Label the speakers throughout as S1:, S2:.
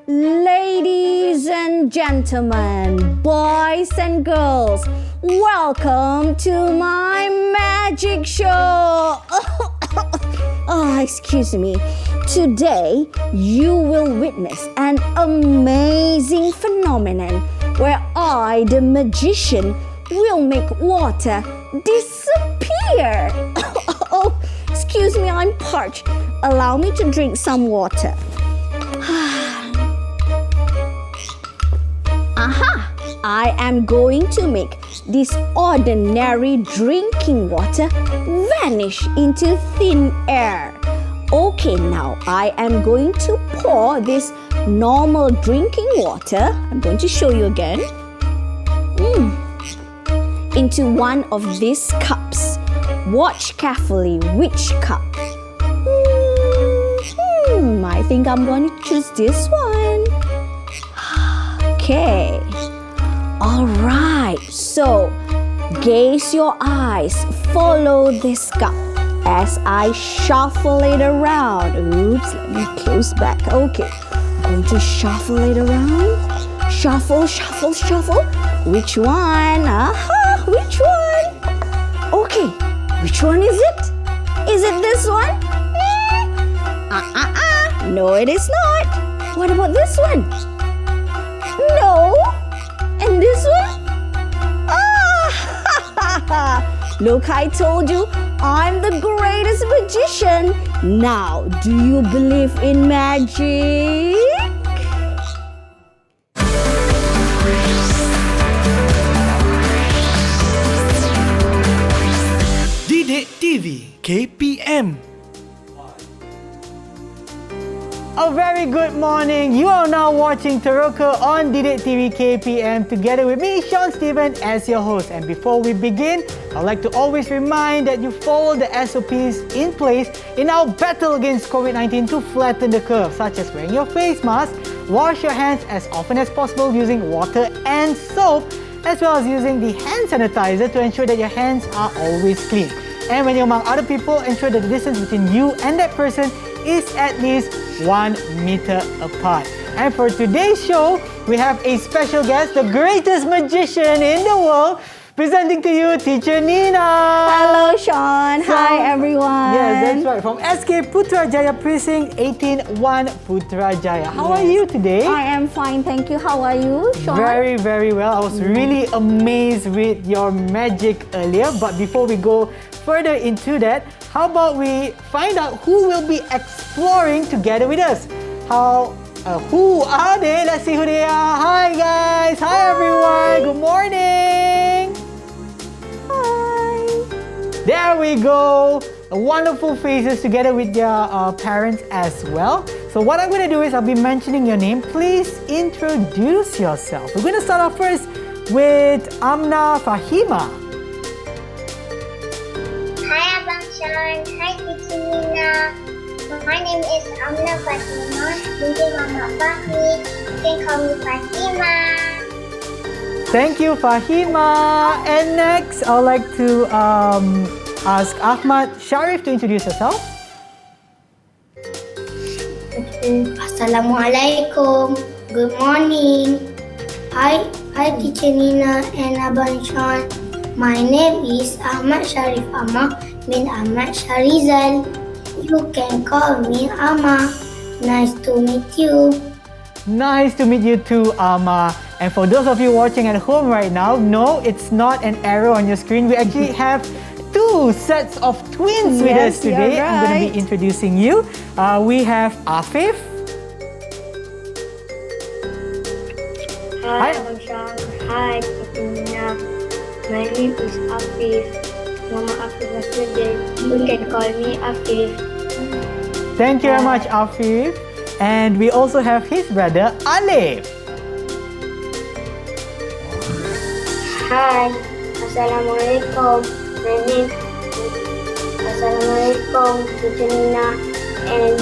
S1: Ladies and gentlemen, boys and girls, welcome to my magic show. Excuse me. Today, you will witness an amazing phenomenon where I, the magician, will make water disappear. Oh, excuse me, I'm parched. Allow me to drink some water. Aha! I am going to make this ordinary drinking water vanish into thin air. Okay, now I am going to pour this normal drinking water. I'm going to show you again. Into one of these cups. Watch carefully which cup. I think I'm going to choose this one. Okay. Alright, so gaze your eyes, follow this cup as I shuffle it around. Oops, let me close back. Okay, I'm going to shuffle it around. Shuffle, shuffle, shuffle. Which one? Aha, which one? Okay, which one is it? Is it this one? No, it is not. What about this one? No. And this one? Look, I told you, I'm the greatest magician. Now, do you believe in magic?
S2: Didik TV KPM.
S3: A very good morning. You are now watching Teroka on Didik TV KPM together with me, Sean Stephen, as your host. And before we begin, I'd like to always remind that you follow the SOPs in place in our battle against COVID-19 to flatten the curve, such as wearing your face mask, wash your hands as often as possible using water and soap, as well as using the hand sanitizer to ensure that your hands are always clean. And when you're among other people, ensure that the distance between you and that person is at least 1 meter apart. And for today's show, we have a special guest, the greatest magician in the world, presenting to you, Teacher Nina.
S1: Hello, Sean. Hi, everyone.
S3: Yes, that's right. From SK Putrajaya Precinct 18-1 Putrajaya. How are you today?
S1: I am fine, thank you. How are you, Sean?
S3: Very, very well. I was really amazed with your magic earlier. But before we go further into that, how about we find out who will be exploring together with us? Who are they? Let's see who they are. Hi guys. Hi everyone. Good morning.
S1: Hi.
S3: There we go. Wonderful faces together with their parents as well. So what I'm going to do is I'll be mentioning your name. Please introduce yourself. We're going to start off first with Amna Fahima.
S4: Hi Abang Sean, hi Teacher Nina. My name is Amna Fatima, binti Mama Fahmi. You can call me Fatima.
S3: Thank you, Fahima. And next, I'd like to ask Ahmad Sharif to introduce yourself.
S4: Assalamualaikum. Good morning. Hi Teacher Nina and Abang Sean. My name is Ahmad Sharif Amma bin Ahmad Sharizal. You can call me Amma. Nice to meet you.
S3: Nice to meet you too, Amma. And for those of you watching at home right now, no, it's not an arrow on your screen. We actually have two sets of twins with us today.
S1: Right.
S3: I'm going to be introducing you. We have Afif.
S5: Hi, Abang Sean. Hi, Teacher Nina. My name is Afif. Mama Afif Nasruddin. You can call me Afif.
S3: Thank you very much, Afif. And we also have his brother, Alif.
S5: Hi. Assalamualaikum. My name Assalamualaikum, Teacher Nina and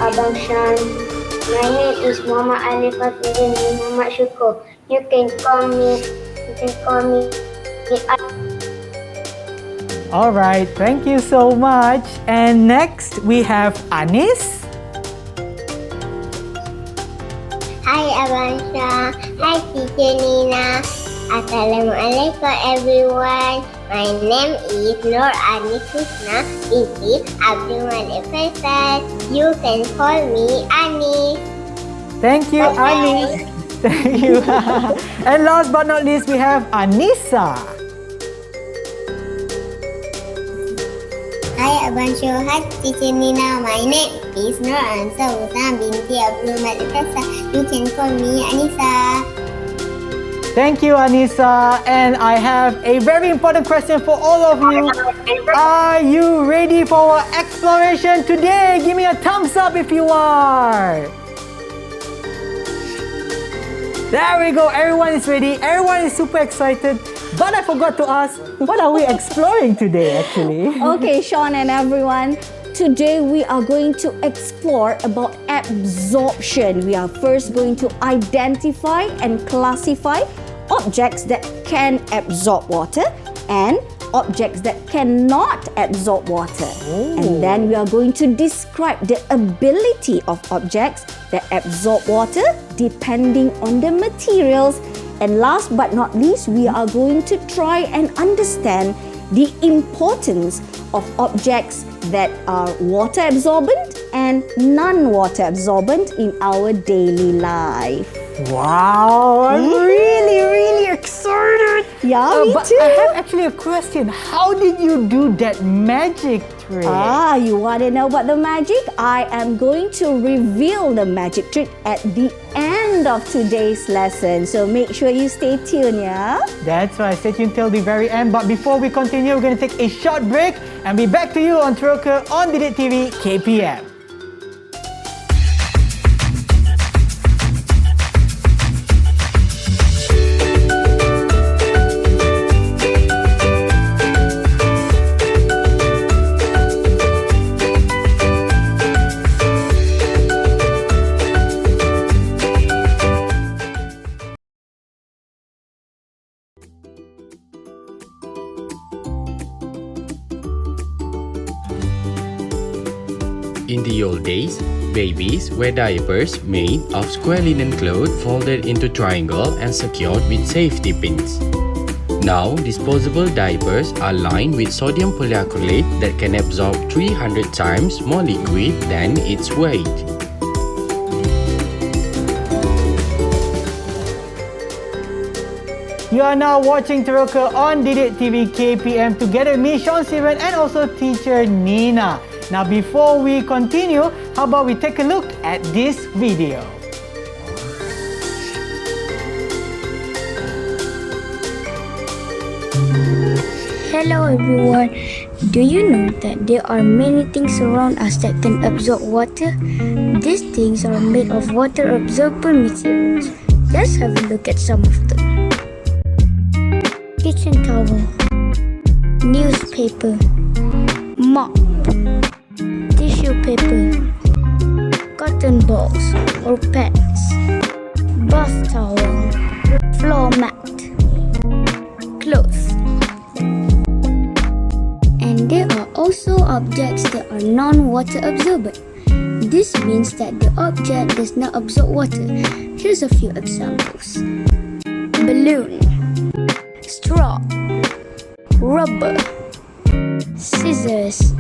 S5: Abang Sean. My name is Mama Alif Nasruddin bin Muhammad Syukur. You can call me
S3: Alright, thank you so much. And next we have Anis.
S5: Hi Abang Syah. Hi Teacher Nina. Assalamualaikum everyone. My name is Nur Ani Krishna binti Abdul Malik Faisal. You can call me Ani.
S3: Thank you, Anis. Thank you. And last but not least, we have Anissa.
S5: Hi Abang Syah. Hi Teacher Nina. My name is Nur Ansa Usam binti Abdul Malik Faisal. You can call me Anissa.
S3: Thank you, Anissa. And I have a very important question for all of you. Are you ready for our exploration today? Give me a thumbs up if you are. There we go. Everyone is ready. Everyone is super excited. But I forgot to ask, what are we exploring today actually?
S1: Okay, Sean and everyone. Today we are going to explore about absorption. We are first going to identify and classify objects that can absorb water and objects that cannot absorb water. And then we are going to describe the ability of objects that absorb water depending on the materials. And last but not least, we are going to try and understand the importance of objects that are water absorbent and non-water absorbent in our daily life.
S3: Wow, I'm really excited.
S1: Yeah, me
S3: but
S1: too.
S3: I have actually a question. How did you do that magic trick?
S1: You want to know about the magic? I am going to reveal the magic trick at the end of today's lesson. So make sure you stay tuned, yeah?
S3: That's right, stay tuned till the very end. But before we continue, we're going to take a short break and be back to you on Teroka on Didik TV KPM.
S6: In the old days, babies wear diapers made of square linen cloth folded into triangle and secured with safety pins. Now, disposable diapers are lined with sodium polyacrylate that can absorb 300 times more liquid than its weight.
S3: You are now watching Teroka on Didik TV KPM together with me, Sean Steven, and also teacher Nina. Now before we continue, how about we take a look at this video.
S7: Hello everyone. Do you know that there are many things around us that can absorb water? These things are made of water absorbent materials. Let's have a look at some of them. Kitchen towel, newspaper, mop, tissue paper, cotton balls or pads, bath towel, floor mat, clothes. And there are also objects that are non-water absorbent. This means that the object does not absorb water. Here's a few examples. Balloon, straw, rubber, scissors,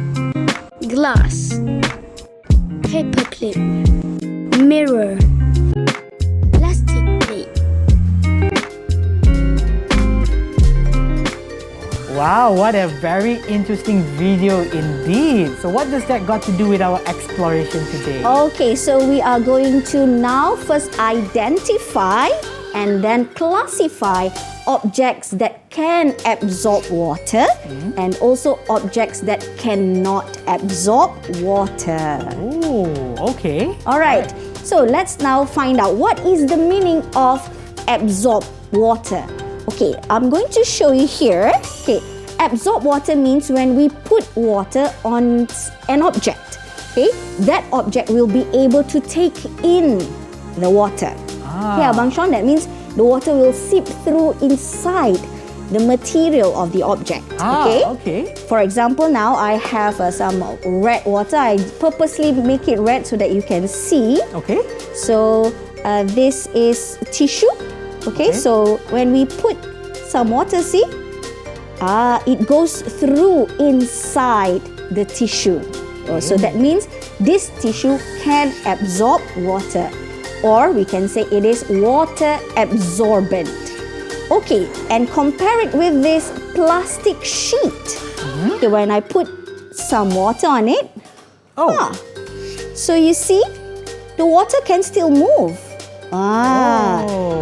S7: glass, paperclip, mirror, plastic plate.
S3: Wow, what a very interesting video indeed. So what does that got to do with our exploration today?
S1: Okay, so we are going to now first identify and then classify objects that can absorb water and also objects that cannot absorb water.
S3: Oh, okay.
S1: All right, so let's now find out what is the meaning of absorb water. Okay, I'm going to show you here. Okay, absorb water means when we put water on an object, okay, that object will be able to take in the water. Okay, Abang Sean, that means the water will seep through inside the material of the object.
S3: Okay.
S1: For example, now I have some red water. I purposely make it red so that you can see.
S3: Okay.
S1: So this is tissue. Okay, so when we put some water, see, it goes through inside the tissue. So that means this tissue can absorb water, or we can say it is water absorbent. Okay, and compare it with this plastic sheet. Okay, when I put some water on it, so you see, the water can still move.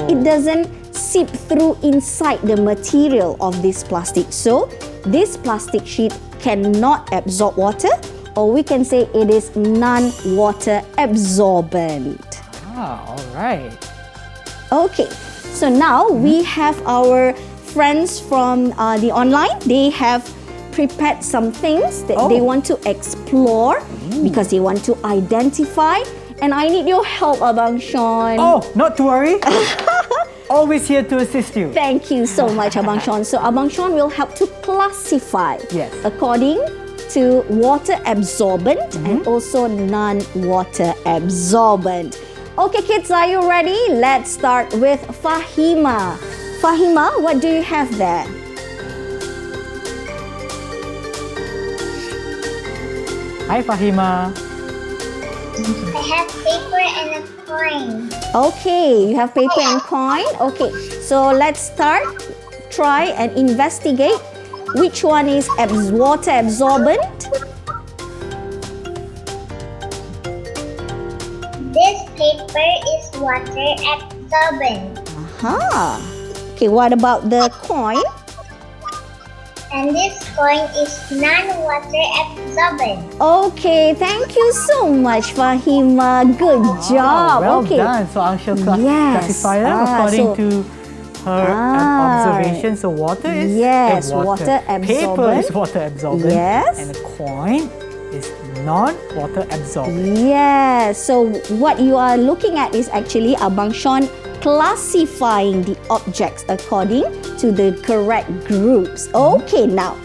S1: It doesn't seep through inside the material of this plastic. So this plastic sheet cannot absorb water, or we can say it is non-water absorbent.
S3: All right.
S1: Okay, so now we have our friends from the online. They have prepared some things that they want to explore because they want to identify. And I need your help, Abang Sean.
S3: Oh, not to worry. Always here to assist you.
S1: Thank you so much, Abang Sean. So Abang Sean will help to classify according to water absorbent and also non-water absorbent. Okay, kids, are you ready? Let's start with Fahima. Fahima, what do you have there?
S3: Hi, Fahima.
S5: I have paper and a coin.
S1: Okay, you have paper and coin. Okay, so let's start. Try and investigate which one is water absorbent.
S5: This paper is water absorbent.
S1: Okay, what about the coin?
S5: And this coin is non-water absorbent.
S1: Okay, thank you so much, Fahima. Good job.
S3: Well
S1: okay.
S3: done. So I shall classify them according to her observation. So water is
S1: water absorbent.
S3: Paper is water absorbent.
S1: Yes.
S3: And a coin is non-water absorbent.
S1: Yes. So what you are looking at is actually Abang Sean classifying the objects according to the correct groups. Okay, now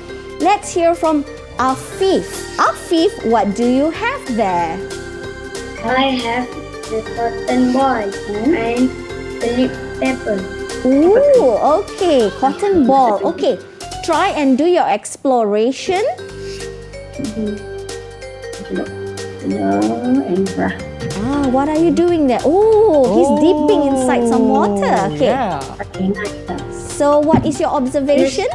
S1: let's hear from Afif. Afif, what do you have there?
S4: I have the cotton ball and the paper.
S1: Ooh, okay, cotton ball. Okay, try and do your exploration. What are you doing there? Oh, he's dipping inside some water. Okay. So what is your observation?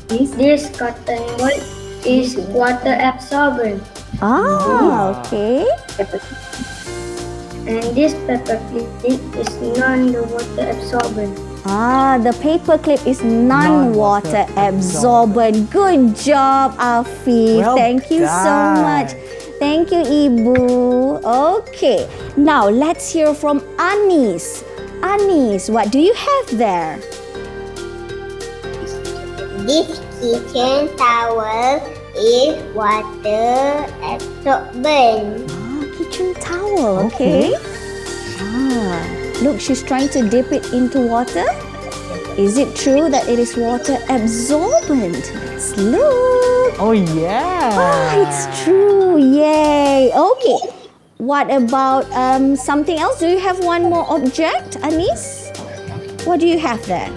S4: This cotton ball is water absorbent.
S1: Okay.
S4: And this paper clip is non-water absorbent.
S1: The paper clip is non-water absorbent. Good job, Afif.
S3: Well
S1: Thank you so
S3: done.
S1: much. Thank you, Ibu. Okay, now let's hear from Anis. Anis, what do you have there?
S5: This kitchen towel is water absorbent.
S1: Kitchen towel, okay. Look, she's trying to dip it into water. Is it true that it is water absorbent? Let's look.
S3: Oh, yeah.
S1: It's true. Yay. Okay. What about something else? Do you have one more object, Anis? What do you have there?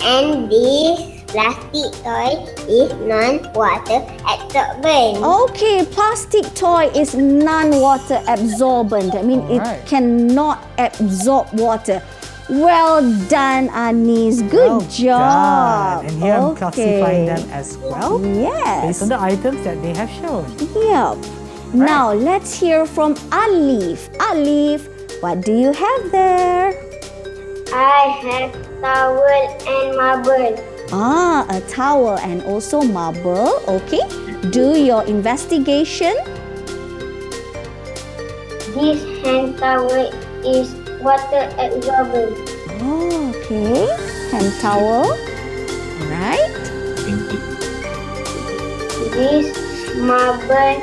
S5: And this plastic toy is non-water absorbent.
S1: Okay, plastic toy is non-water absorbent. I mean, it cannot absorb water. Well done, Anis. Good job.
S3: Done. And here I'm classifying them as well.
S1: Yes.
S3: Based on the items that they have shown.
S1: Yep. Now, let's hear from Alif. Alif, what do you have there?
S4: I have towel and marble.
S1: A towel and also marble. Okay. Do your investigation.
S4: This hand towel is water absorbent.
S1: Okay. Hand towel. Right.
S4: This marble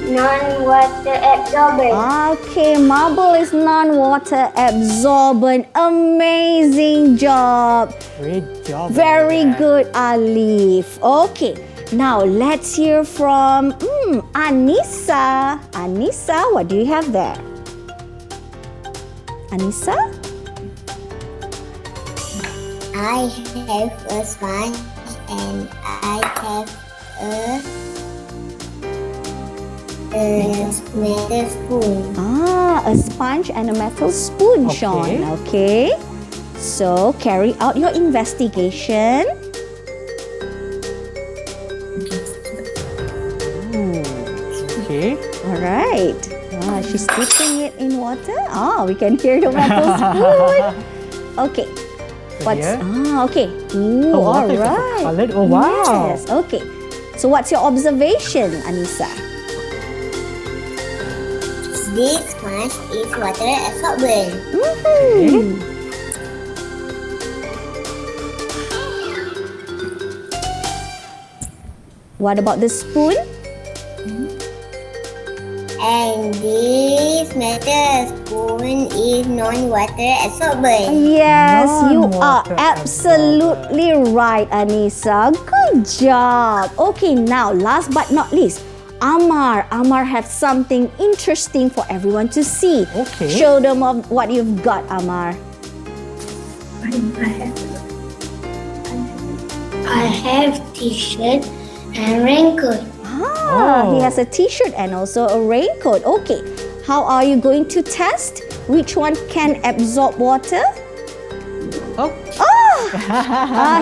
S4: non-water absorbent.
S1: Okay, marble is non-water absorbent. Amazing job.
S3: Great job.
S1: Very good, Alif. Okay, now let's hear from Anissa. Anissa, what do you have there? Anissa?
S5: I have a sponge and I have a metal spoon.
S1: A sponge and a metal spoon,
S3: Okay.
S1: Sean. Okay. So, carry out your investigation.
S3: Okay.
S1: Alright. She's dipping it in water. We can hear the metal spoon. Okay. What's
S3: here.
S1: okay. Ooh,
S3: water is
S1: alright.
S3: colored. Oh, wow.
S1: Yes. Okay. So what's your observation, Anissa?
S5: This sponge is water absorbent.
S1: What about the spoon?
S5: And this metal spoon is non-water absorbent.
S1: Yes, you are
S3: Non-water
S1: absolutely right, Anissa. Good job. Okay, now last but not least, Amar. Amar has something interesting for everyone to see.
S3: Okay.
S1: Show them of what you've got, Amar.
S4: I have t-shirt and raincoat.
S1: He has a t-shirt and also a raincoat. Okay, how are you going to test? Which one can absorb water?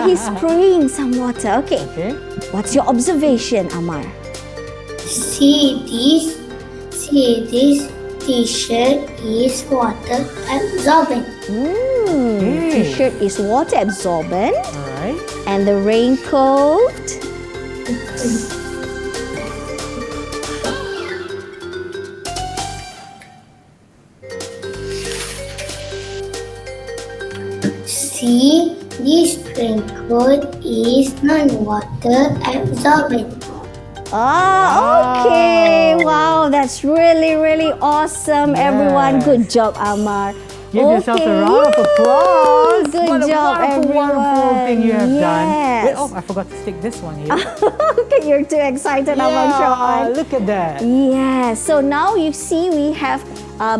S1: He's spraying some water. Okay.
S3: Okay.
S1: What's your observation, Amar?
S4: See this t-shirt is water absorbent.
S1: T-shirt is water absorbent.
S3: Alright.
S1: And the raincoat?
S4: See, this raincoat is non-water absorbent.
S1: Okay. Wow, that's really, really awesome, everyone.
S3: Yes.
S1: Good job, Amar.
S3: Give yourself a round of applause.
S1: Good
S3: What a
S1: job,
S3: wonderful, wonderful
S1: everyone.
S3: thing you have done.
S1: Yes.
S3: Wait, I forgot to stick this one here.
S1: Okay, you're too excited, Amar Sean.
S3: Look at that.
S1: Yeah, so now you see we have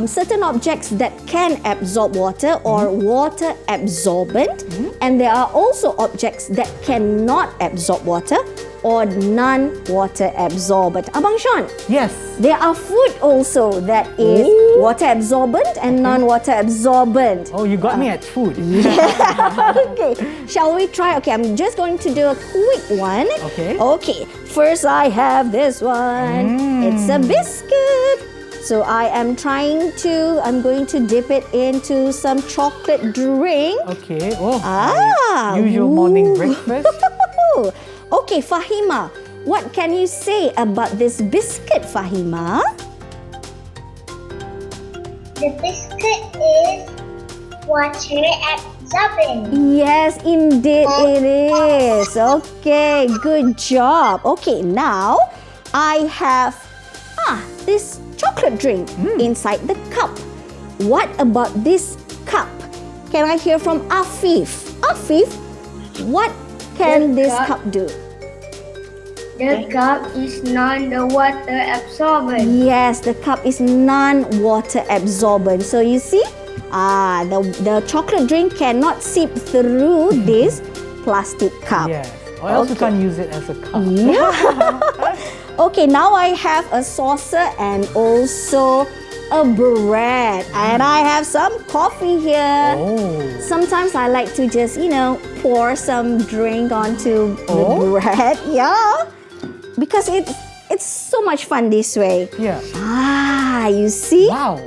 S1: certain objects that can absorb water or water absorbent, and there are also objects that cannot absorb water or non-water absorbent. Abang Sean,
S3: Yes.
S1: there are food also that is water absorbent and non-water absorbent.
S3: Oh, you got me at food.
S1: Okay, shall we try? Okay, I'm just going to do a quick one.
S3: Okay.
S1: Okay, first I have this one. It's a biscuit. So I'm going to dip it into some chocolate drink.
S3: Okay. Oh,
S1: Ah,
S3: my usual morning
S1: ooh.
S3: breakfast.
S1: Okay, Fahima, what can you say about this biscuit, Fahima?
S5: The biscuit is water absorbent.
S1: Yes, indeed it is. Okay, good job. Okay, now I have this chocolate drink inside the cup. What about this cup? Can I hear from Afif? Afif, what can this cup do?
S4: The cup is non-water absorbent.
S1: Yes, the cup is non-water absorbent. So you see, the chocolate drink cannot seep through this plastic cup.
S3: Yes. Or else you
S1: Okay.
S3: can't use it as a cup.
S1: Okay, now I have a saucer and also a bread. And I have some coffee here.
S3: Oh.
S1: Sometimes I like to just, pour some drink onto the
S3: Oh.
S1: bread. Yeah. Because it's so much fun this way.
S3: Yeah.
S1: You see?
S3: Wow.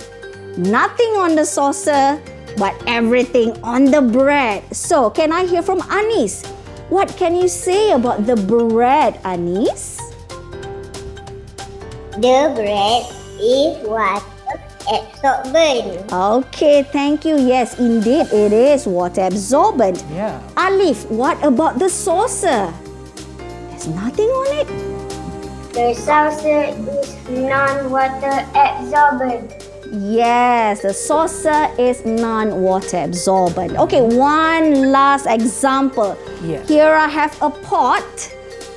S1: Nothing on the saucer, but everything on the bread. So, can I hear from Anis? What can you say about the bread, Anis?
S5: The bread is water absorbent.
S1: Okay, thank you. Yes, indeed, it is water absorbent.
S3: Yeah.
S1: Alif, what about the saucer? There's nothing on it.
S4: The saucer is non-water absorbent.
S1: Yes, the saucer is non-water absorbent. Okay, one last example.
S3: Yes.
S1: Here I have a pot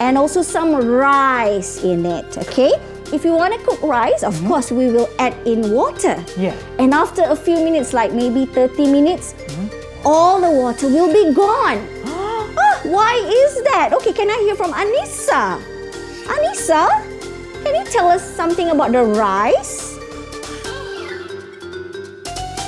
S1: and also some rice in it. Okay, if you want to cook rice, of course, we will add in water.
S3: Yeah.
S1: And after a few minutes, like maybe 30 minutes, all the water will be gone. Why is that? Okay, can I hear from Anissa? Anissa, can you tell us something about the rice?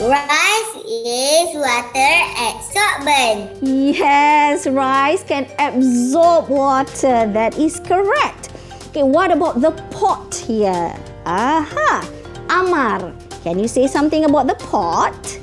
S5: Rice is water absorbent.
S1: Yes, rice can absorb water. That is correct. Okay, what about the pot here? Aha, Amar, can you say something about the pot?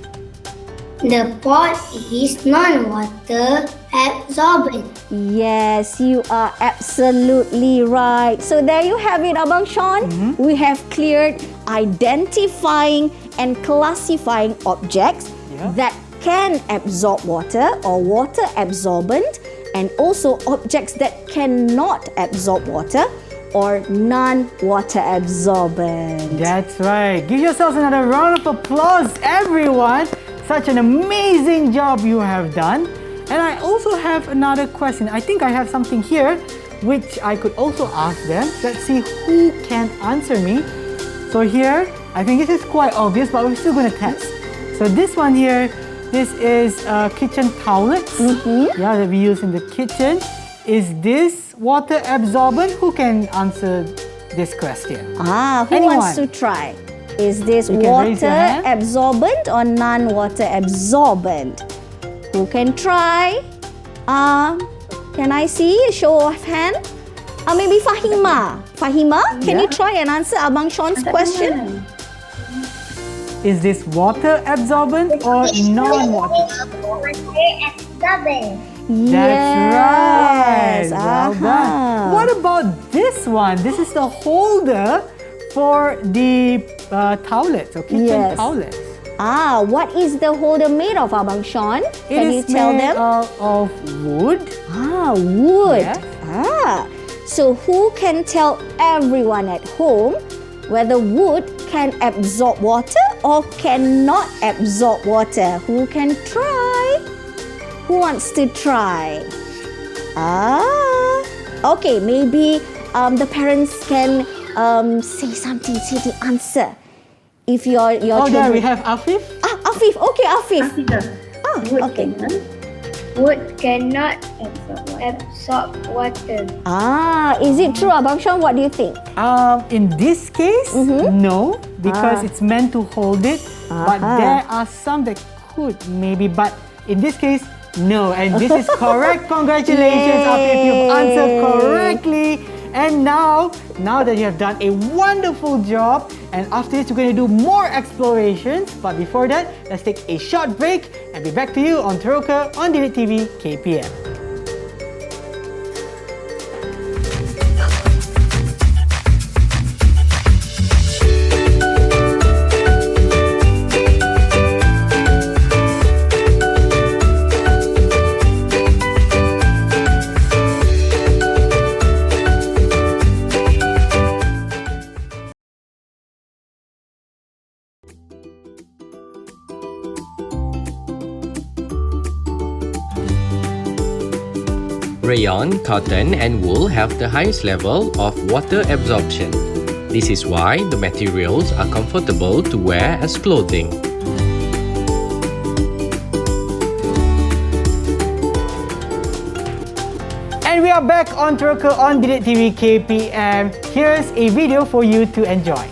S4: The pot is non-water absorbent.
S1: Yes, you are absolutely right. So there you have it, Abang Sean. We have cleared identifying and classifying objects that can absorb water or water absorbent, and also objects that cannot absorb water or non-water absorbent.
S3: That's right. Give yourselves another round of applause, everyone. Such an amazing job you have done. And I also have another question. I think I have something here which I could also ask them. Let's see who can answer me. So here, I think this is quite obvious, but we're still going to test. So this one here, this is kitchen towelettes. Yeah, that we use in the kitchen. Is this water absorbent? Who can answer this question?
S1: Who
S3: Anyone?
S1: wants to try? Is this
S3: You can raise your
S1: water
S3: hand.
S1: absorbent or non-water absorbent? Who can try? Can I see a show of hand? Maybe Fahima. Fahima, can you try and answer Abang Sean's question?
S3: Is this water absorbent or non-water?
S5: Water absorbent.
S3: That's right. Well
S1: Aha.
S3: done. What about this one? This is the holder for the towelettes or kitchen
S1: Yes.
S3: towelettes.
S1: What is the holder made of, Abang Sean?
S3: It
S1: Can you
S3: is
S1: tell
S3: made
S1: them?
S3: of wood.
S1: Wood.
S3: Yes.
S1: So who can tell everyone at home whether wood can absorb water or cannot absorb water? Who can try? Who wants to try? Okay, maybe the parents can say something, say the answer. If your
S3: Oh,
S1: children...
S3: there we have Afif.
S1: Afif. Okay, Afif. Okay.
S8: Wood cannot absorb water.
S1: Is it true, Abang Sean? What do you think?
S3: In this case, no, because it's meant to hold it. But there are some that could maybe, but in this case, no. And this is correct. Congratulations, Afif. You've answered correctly. And now that you have done a wonderful job, and after this, we're going to do more explorations. But before that, let's take a short break and be back to you on Teroka on DLP TV KPM.
S6: Rayon, cotton, and wool have the highest level of water absorption. This is why the materials are comfortable to wear as clothing.
S3: And we are back on Teroka on DLP TV KPM. Here's a video for you to enjoy.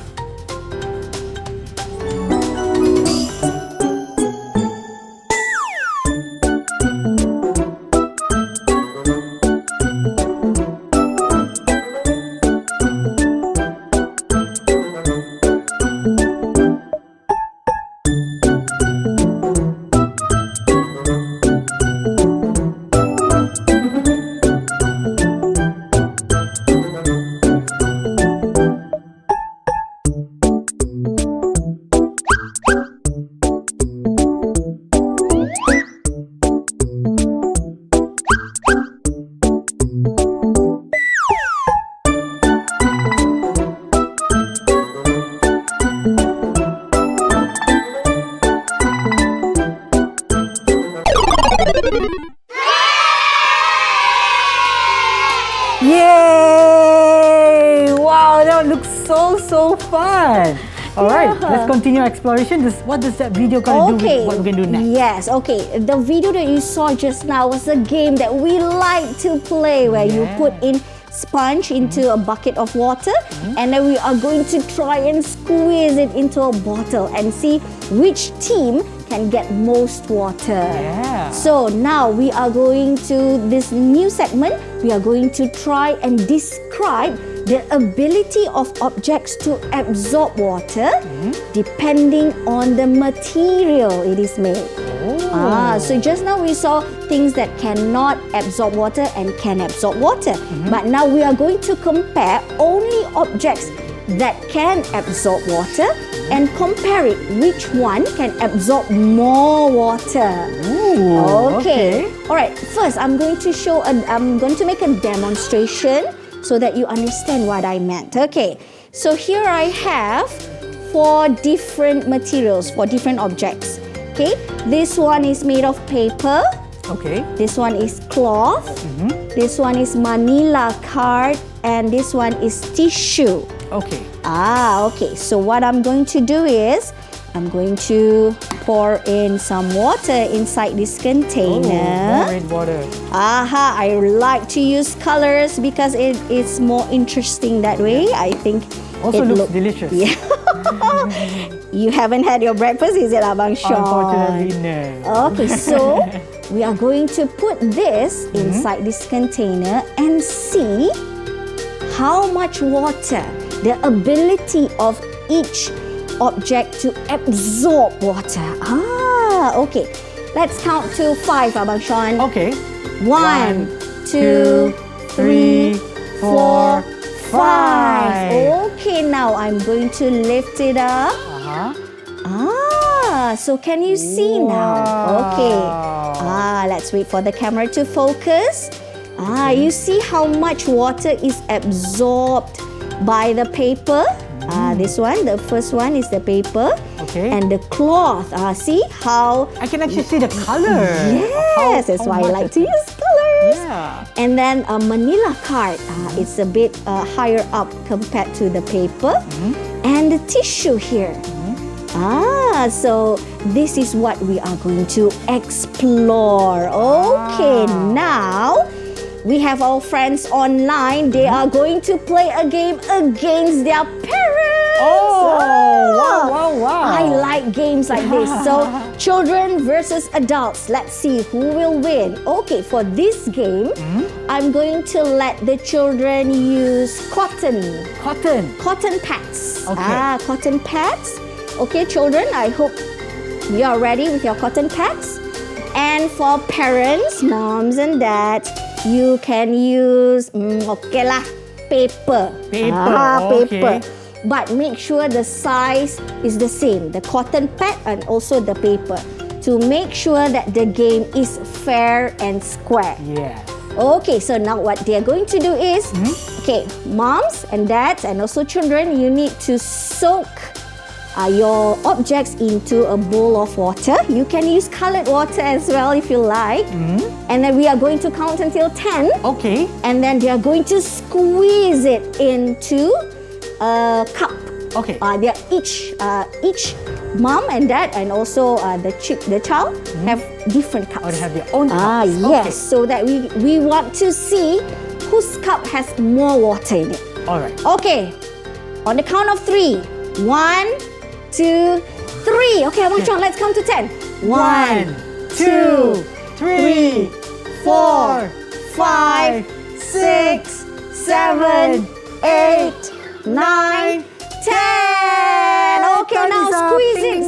S3: All right, let's continue our exploration. What does that video gonna do with what we're gonna do next?
S1: Yes, okay. The video that you saw just now was a game that we like to play where you put in sponge into a bucket of water and then we are going to try and squeeze it into a bottle and see which team can get most water.
S3: Yeah.
S1: So now we are going to this new segment. We are going to try and describe the ability of objects to absorb water depending on the material it is made. So just now we saw things that cannot absorb water and can absorb water. But now we are going to compare only objects that can absorb water and compare it which one can absorb more water. Okay. All right. First, I'm going to make a demonstration so that you understand what I meant. Okay. So here I have 4 different materials for different objects. Okay. This one is made of paper.
S3: Okay.
S1: This one is cloth. This one is manila card, and this one is tissue.
S3: Okay.
S1: Okay. So what I'm going to do is I'm going to pour in some water inside this container.
S3: More red water.
S1: I like to use colors because it is more interesting that way. I think
S3: Also
S1: it
S3: looks delicious.
S1: Yeah. You haven't had your breakfast, is it, Abang Sean?
S3: Unfortunately, no.
S1: Okay, so we are going to put this inside this container and see how much water, the ability of each object to absorb water. Okay. Let's count to 5, Abang Sean.
S3: Okay.
S1: 1, 2, 3, 4, 5. Okay, now I'm going to lift it up. So can you see now? Okay. Let's wait for the camera to focus. You see how much water is absorbed by the paper? This one, the first one is the paper.
S3: Okay.
S1: And the cloth. See how...
S3: I can actually see the color.
S1: Yes, that's why I like to use colors.
S3: Yeah.
S1: And then a manila card. It's a bit higher up compared to the paper. And the tissue here. So this is what we are going to explore. Okay, now we have our friends online. They are going to play a game against their parents.
S3: Wow.
S1: I like games like this. So, children versus adults. Let's see who will win. Okay, for this game, I'm going to let the children use cotton pads.
S3: Okay.
S1: Cotton pads. Okay, children, I hope you are ready with your cotton pads. And for parents, moms and dads, you can use paper. Paper. But make sure the size is the same, the cotton pad and also the paper, to make sure that the game is fair and square.
S3: Yeah.
S1: Okay, so now what they are going to do is, okay, moms and dads and also children, you need to soak your objects into a bowl of water. You can use colored water as well if you like. And then we are going to count until 10.
S3: Okay.
S1: And then they are going to squeeze it into a cup.
S3: Okay.
S1: They are each mom and dad and also the child have different cups.
S3: Or they have their own cups.
S1: Yes. So that we want to see whose cup has more water in it.
S3: All right.
S1: Okay. On the count of 3. 1, 2, 3. Okay, Abang Chong, let's count to 10. 1, 2, 3, 4, 5, 6, 7, 8, 9, 10. Okay, now squeeze it.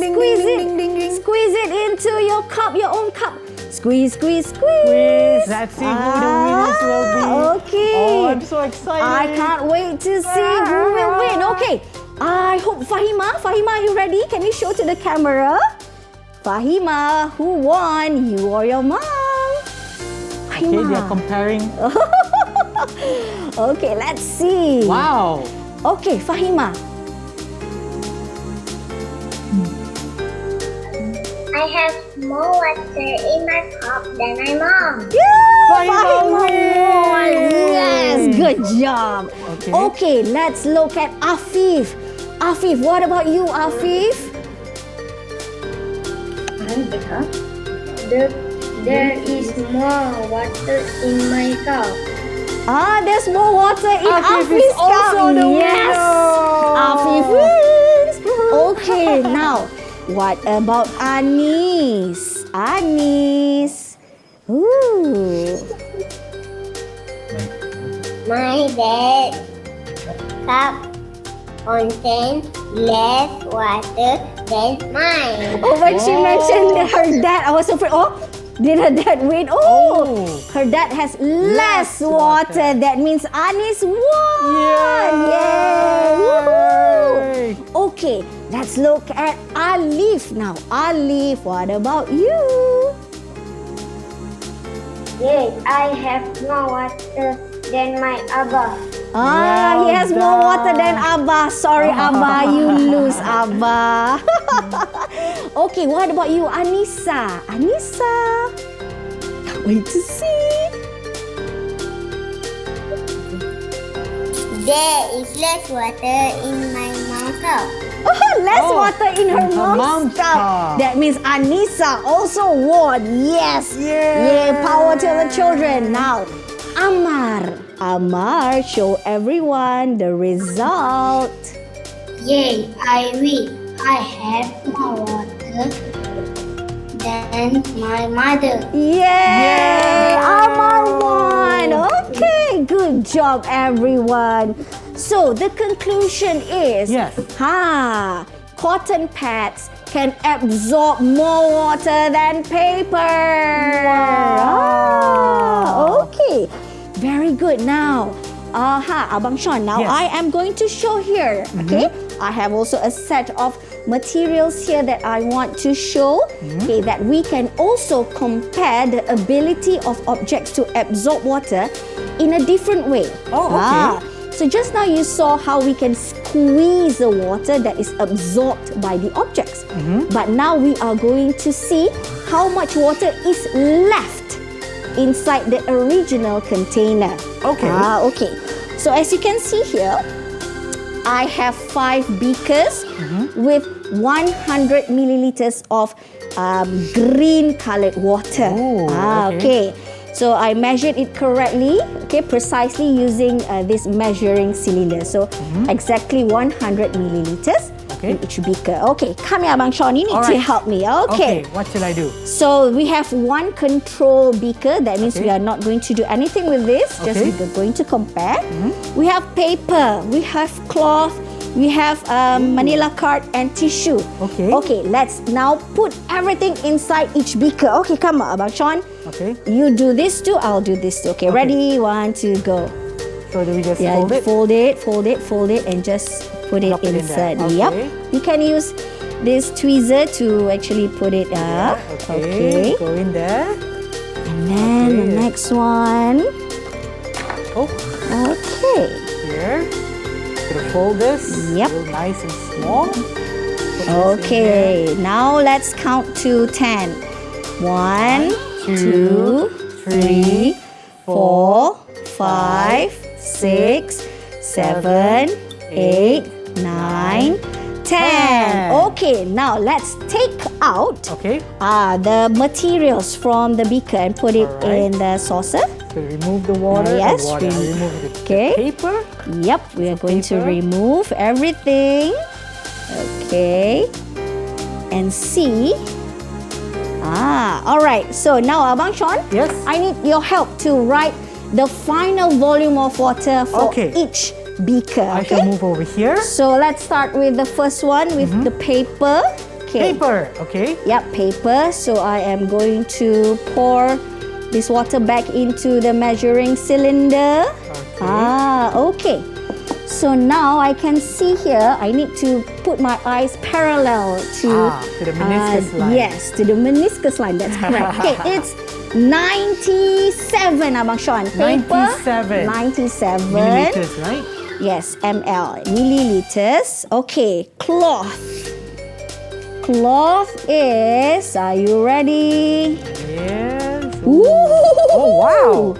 S1: Squeeze it into your cup, your own cup. Squeeze.
S3: Let's see who the winners will be.
S1: Okay.
S3: Oh, I'm so excited.
S1: I can't wait to see who will win. Okay. I hope Fahima, are you ready? Can you show to the camera? Fahima, who won? You or your mom? Fahima.
S3: Okay, they are comparing.
S1: Okay, let's see.
S3: Wow.
S1: Okay, Fahima.
S5: I have more water in my cup than my mom.
S1: Fahima won. Yes, good job.
S3: Okay.
S1: Okay, let's look at Afif. Afif, what about you, Afif?
S8: There is more water in my cup.
S1: There's more water in
S3: Afif
S1: Afif's
S3: is also
S1: cup.
S3: the
S1: Yes,
S3: winner.
S1: Afif wins. Okay, now what about Anis? Anis. Ooh.
S5: My dad cup contains less water than mine.
S1: Oh, when she mentioned her dad, I was afraid. Oh, did her dad win? Oh, her dad has less water. That means Anis won. Yay! Woohoo! Okay, let's look at Alif now. Alif, what about you?
S8: Yes, I have more water than my Abba.
S1: He has more water than Abba. Sorry, Abba, you lose, Abba. Okay, what about you, Anissa? Anissa, can't wait to see.
S5: There is less water in my mom's cup.
S1: Less water in her mom's
S3: mom's
S1: cup.
S3: cup.
S1: That means Anissa also won. Yes.
S3: Yeah.
S1: Yay, power to the children. Now, Amar. Amar, show everyone the result.
S4: Yay, I win. I have more water than my mother.
S1: Yay! Amar won. Okay, good job, everyone. So the conclusion is,
S3: Yes.
S1: cotton pads can absorb more water than paper. Okay, very good. Now, Abang Sean, now
S3: Yes.
S1: I am going to show here. Okay, I have also a set of materials here that I want to show. Okay, that we can also compare the ability of objects to absorb water in a different way.
S3: Oh, okay.
S1: So just now you saw how we can squeeze the water that is absorbed by the objects. But now we are going to see how much water is left inside the original container.
S3: Okay.
S1: Okay. So as you can see here, I have 5 beakers with 100 milliliters of green colored water.
S3: Oh,
S1: Okay. So I measured it correctly, precisely using this measuring cylinder. So exactly 100 milliliters in each beaker. Okay, come here, Abang Sean. You need to help me. Okay.
S3: What shall I do?
S1: So we have one control beaker. That means we are not going to do anything with this. Just we're going to compare. We have paper. We have cloth. We have manila card and tissue. Okay, let's now put everything inside each beaker. Okay, come on, Abang Sean.
S3: Okay.
S1: You do this too, I'll do this too. Okay, ready? 1, 2, go.
S3: So do we just
S1: fold it, and just put it
S3: Drop it in there.
S1: inside.
S3: Okay.
S1: Yep. You can use this tweezer to actually put it up.
S3: Okay. Go in there.
S1: And then the next one.
S3: Oh.
S1: Okay.
S3: Here. Gonna fold this.
S1: Yep.
S3: Real nice and small.
S1: Okay. Now let's count to 10. 1, 2, 3, 4, 5, 6, 7, 8, 9, 10. Okay, now let's take out the materials from the beaker and put it in the saucer.
S3: So remove the water.
S1: Yes.
S3: Remove the paper.
S1: Yep, we are going to remove everything. Okay. And see. All right. So now, Abang Sean,
S3: yes,
S1: I need your help to write the final volume of water for each beaker.
S3: I shall move over here.
S1: So let's start with the first one with the paper.
S3: Paper. Okay.
S1: Yep, paper. So I am going to pour this water back into the measuring cylinder. Okay. So now I can see here, I need to put my eyes parallel to
S3: the meniscus line.
S1: Yes, to the meniscus line. That's correct. Okay, it's 97, Abang Sean. Paper, 97.
S3: Milliliters, right?
S1: Yes, ml. Milliliters. Okay, cloth. Cloth is, are you ready?
S3: Yes.
S1: Ooh.
S3: Oh, wow.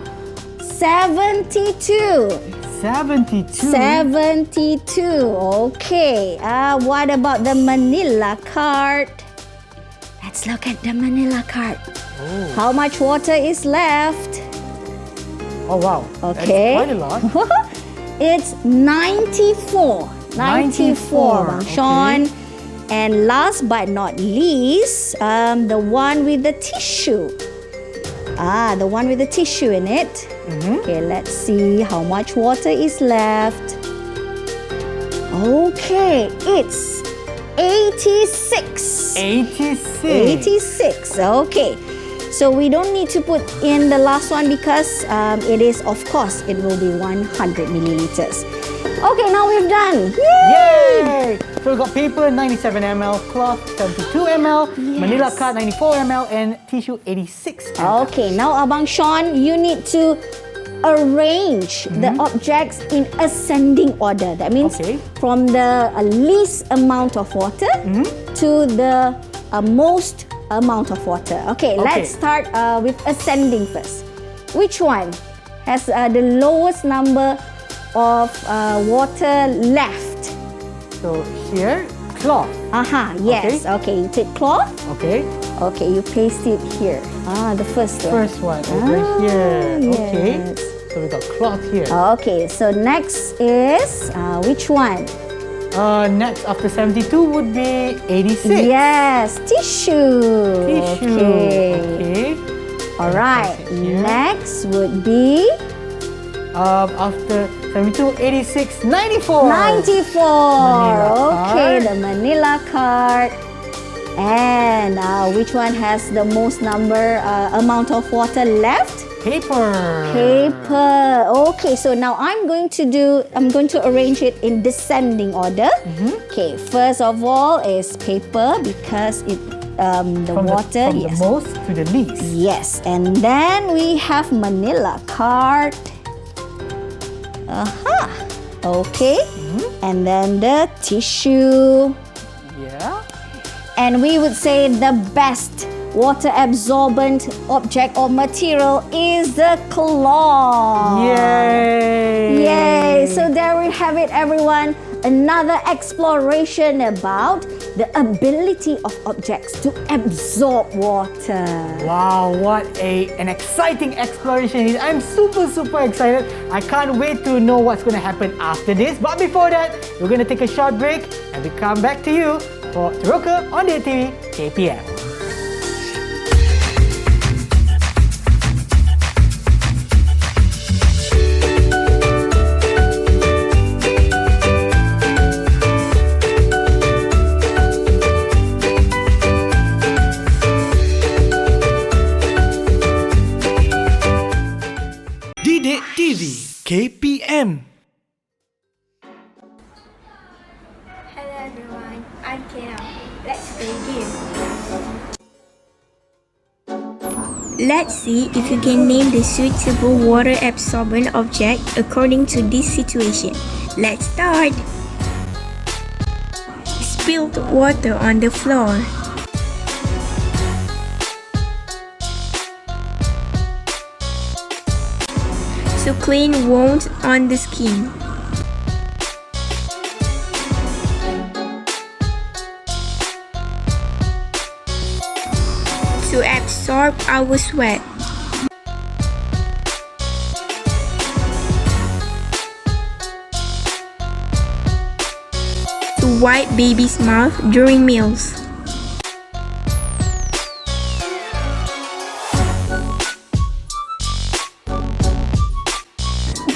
S1: 72.
S3: 72.
S1: 72. Okay. What about the manila card? Let's look at the manila card.
S3: Oh.
S1: How much water is left?
S3: Oh, wow.
S1: Okay.
S3: That's quite a lot.
S1: It's 94. 94, Bang Sean.
S3: Okay.
S1: And last but not least, the one with the tissue. The one with the tissue in it. Okay, let's see how much water is left. Okay, it's 86.
S3: 86.
S1: 86. Okay. So we don't need to put in the last one because it is, of course, it will be 100 milliliters. Okay, now we've done.
S3: Yay! So we've got paper 97 ml, cloth 72 ml, manila card 94 ml, and tissue 86 ml.
S1: Okay, now Abang Sean, you need to arrange the objects in ascending order. That means from the least amount of water to the most amount of water. Okay, let's start with ascending first. Which one has the lowest number of water left?
S3: So here, cloth.
S1: Yes. Okay, you take cloth.
S3: Okay.
S1: Okay, you paste it here. The first one.
S3: First one over here. Okay.
S1: Yes.
S3: So we got cloth here.
S1: Okay, so next is which one?
S3: Next after 72 would be 86.
S1: Yes, tissue.
S3: Tissue.
S1: Okay. All right. Next would be
S3: after 72, 86, 94.
S1: 94. Okay, the manila card. And which one has the most amount of water left?
S3: Paper.
S1: Paper. Okay, so now I'm going to arrange it in descending order. Okay, first of all is paper because it
S3: From
S1: water.
S3: the most to the least.
S1: Yes, and then we have manila card. Okay. And then the tissue.
S3: Yeah.
S1: And we would say the best water absorbent object or material is the cloth.
S3: Yay!
S1: Yay! So there we have it, everyone. Another exploration about the ability of objects to absorb water.
S3: Wow, what an exciting exploration. I'm super excited. I can't wait to know what's going to happen after this. But before that, we're going to take a short break and we come back to you for Teroka on DLP KPM.
S2: Didik TV KPM.
S9: Hello everyone, I'm Kina. Let's play a game. Let's see if you can name the suitable water absorbent object according to this situation. Let's start. Spilled water on the floor. To clean wounds on the skin. To absorb our sweat. To wipe baby's mouth during meals.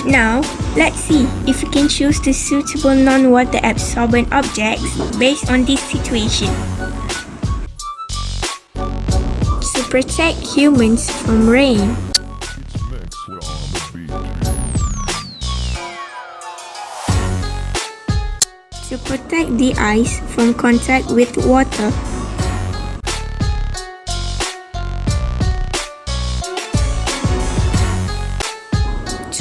S9: Now, let's see if you can choose the suitable non-water absorbent objects based on this situation. To protect humans from rain. To protect the eyes from contact with water.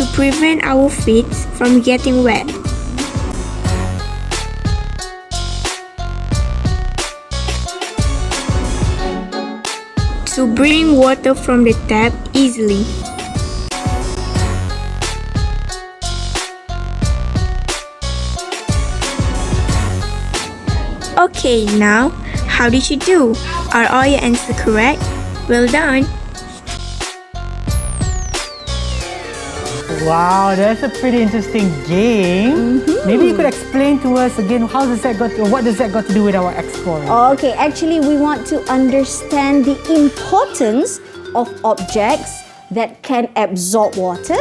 S9: To prevent our feet from getting wet. To bring water from the tap easily. Okay, now, how did you do? Are all your answers correct? Well done.
S3: Wow, that's a pretty interesting game. Maybe you could explain to us again what does that got to do with our exploring?
S1: Okay, actually we want to understand the importance of objects that can absorb water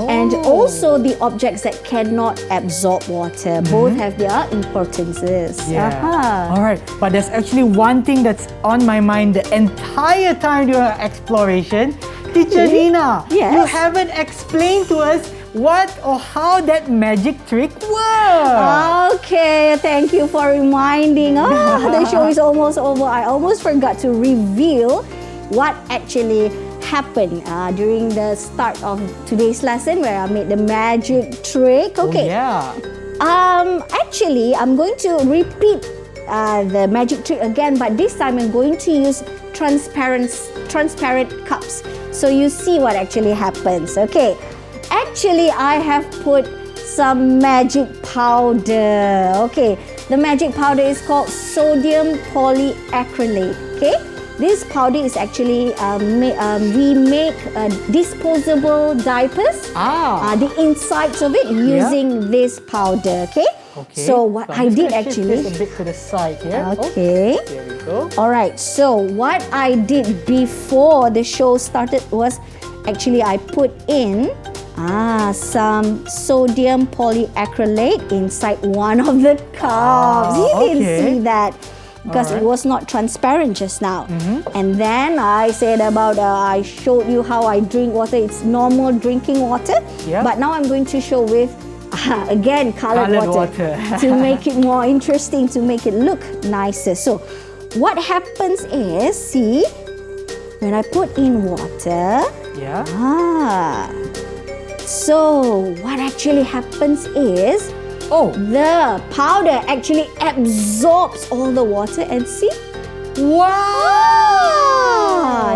S1: and also the objects that cannot absorb water. Both have their importances.
S3: All right, but there's actually one thing that's on my mind the entire time during our exploration. Teacher Nina,
S1: Yes.
S3: you haven't explained to us what or how that magic trick works.
S1: Okay, thank you for reminding. The show is almost over. I almost forgot to reveal what actually happened during the start of today's lesson where I made the magic trick. Okay. Actually, I'm going to repeat the magic trick again, but this time I'm going to use transparent cups. So you see what actually happens. Okay. Actually, I have put some magic powder. Okay. The magic powder is called sodium polyacrylate. Okay. This powder is actually we make disposable diapers. The insides of it using this powder. Okay. So what I did actually.
S3: Shift this a bit to the side here.
S1: Okay.
S3: There we go.
S1: Alright, so what I did before the show started was actually I put in some sodium polyacrylate inside one of the cups. You didn't see that because it was not transparent just now. And then I said I showed you how I drink water. It's normal drinking water. But now I'm going to show with again colored water to make it more interesting, to make it look nicer. So what happens is, see, when I put in water, so what actually happens is the powder actually absorbs all the water and see.
S3: Wow!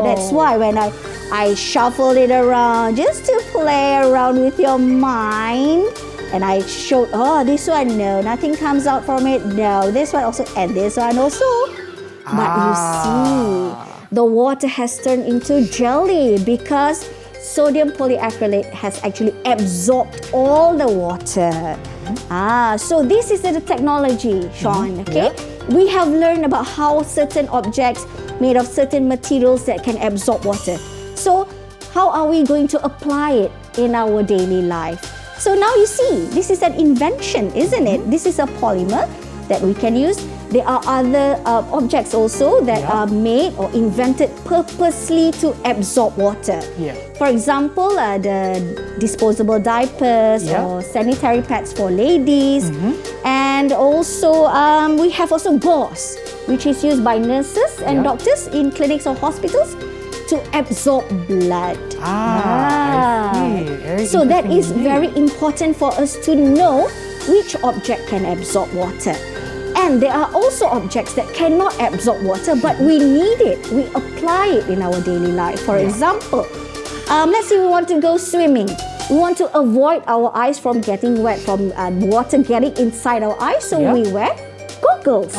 S1: That's why when I shuffled it around just to play around with your mind. And I showed, this one, no, nothing comes out from it. No, this one also, and this one also. But you see, the water has turned into jelly because sodium polyacrylate has actually absorbed all the water. So this is the technology, Sean, okay? We have learned about how certain objects made of certain materials that can absorb water. So how are we going to apply it in our daily life? So now you see, this is an invention, isn't it? This is a polymer that we can use. There are other objects also that are made or invented purposely to absorb water. For example, the disposable diapers or sanitary pads for ladies. And also, we have also gauze, which is used by nurses and doctors in clinics or hospitals to absorb blood.
S3: I see.
S1: So that is very important for us to know which object can absorb water. And there are also objects that cannot absorb water, but we need it. We apply it in our daily life. For example, let's say we want to go swimming. We want to avoid our eyes from getting wet, from water getting inside our eyes, so we wear goggles.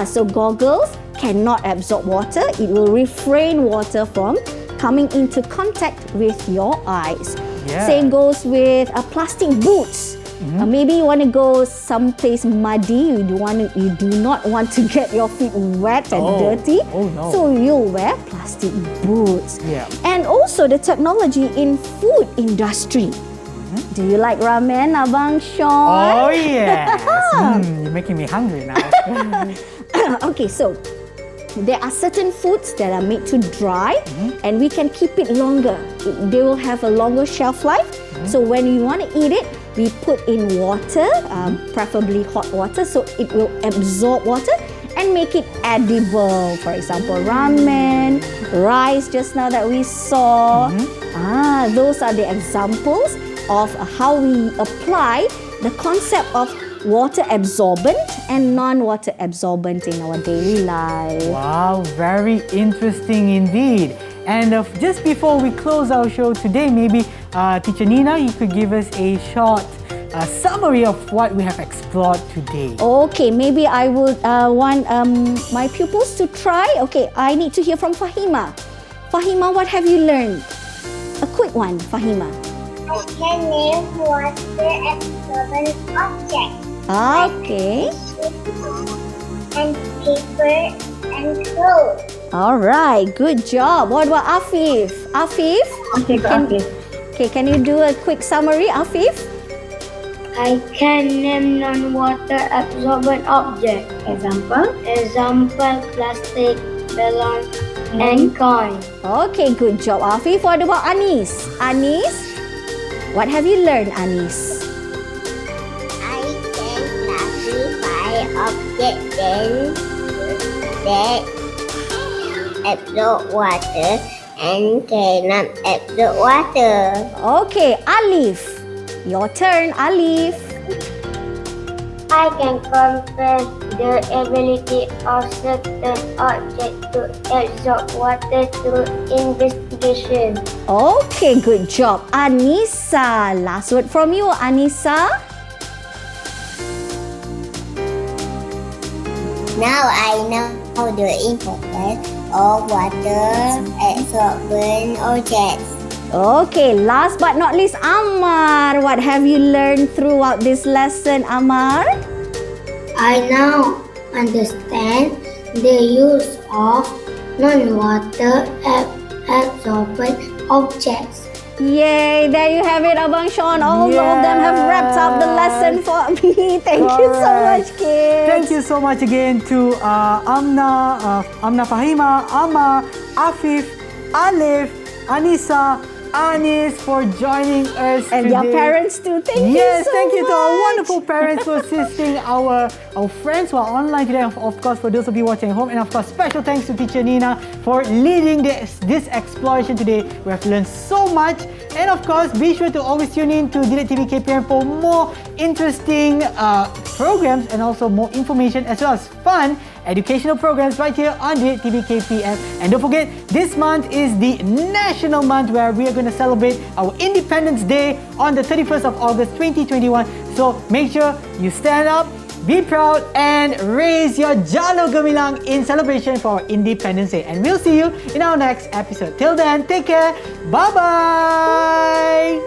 S1: So goggles cannot absorb water. It will refrain water from coming into contact with your eyes. Same goes with plastic boots. Maybe you want to go someplace muddy. You do not want to get your feet wet and dirty. So you'll wear plastic boots. And also the technology in food industry. Do you like ramen, Abang Sean?
S3: Oh yes. You're making me hungry now.
S1: Okay, so there are certain foods that are made to dry and we can keep it longer. They will have a longer shelf life. So when you want to eat it, we put in water, preferably hot water, so it will absorb water and make it edible. For example, ramen, rice just now that we saw. Those are the examples of how we apply the concept of water absorbent and non-water absorbent in our daily life.
S3: Wow, very interesting indeed. And just before we close our show today, maybe Teacher Nina, you could give us a short a summary of what we have explored today.
S1: Okay, maybe I would want my pupils to try. Okay, I need to hear from Fahima. Fahima, what have you learned? A quick one, Fahima.
S5: I can name water absorbent objects.
S1: Okay.
S5: And paper and clothes.
S1: All right, good job. What about Afif? Afif? Can you do a quick summary, Afif?
S8: I can name non-water absorbent objects. Example, plastic, balloon, and coin.
S1: Okay, good job, Afif. What about Anis? Anis, what have you learned, Anis?
S5: I can classify objects that absorb water and cannot absorb water.
S1: Okay, Alif. Your turn, Alif.
S8: I can compare the ability of certain objects to absorb water through investigation.
S1: Okay, good job. Anissa. Last word from you, Anissa.
S5: Now I know the importance of water absorbent objects.
S1: Okay, last but not least, Amar. What have you learned throughout this lesson, Amar?
S4: I now understand the use of non-water absorbent objects.
S1: Yay, there you have it, Abang Sean. All of them have wrapped up the lesson for me. Thank you so much, kids.
S3: Thank you so much again to Amna, Fahima, Amma, Afif, Alif, Anissa, Anis for joining us
S1: And
S3: today.
S1: their parents too. Thank you
S3: Yes,
S1: so
S3: thank you to our
S1: much.
S3: wonderful parents for assisting our friends who are online today. Of course, for those of you watching at home, and of course, special thanks to Teacher Nina for leading this exploration today. We have learned so much, and of course, be sure to always tune in to Didik TV KPM for more interesting programs and also more information as well as fun educational programs right here on Didik TV KPM. And don't forget, this month is the National Month where we are going to celebrate our Independence Day on the 31st of August 2021. So make sure you stand up, be proud, and raise your Jalo Gemilang in celebration for Independence Day. And we'll see you in our next episode. Till then, take care. Bye-bye.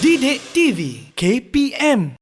S2: Didik TV KPM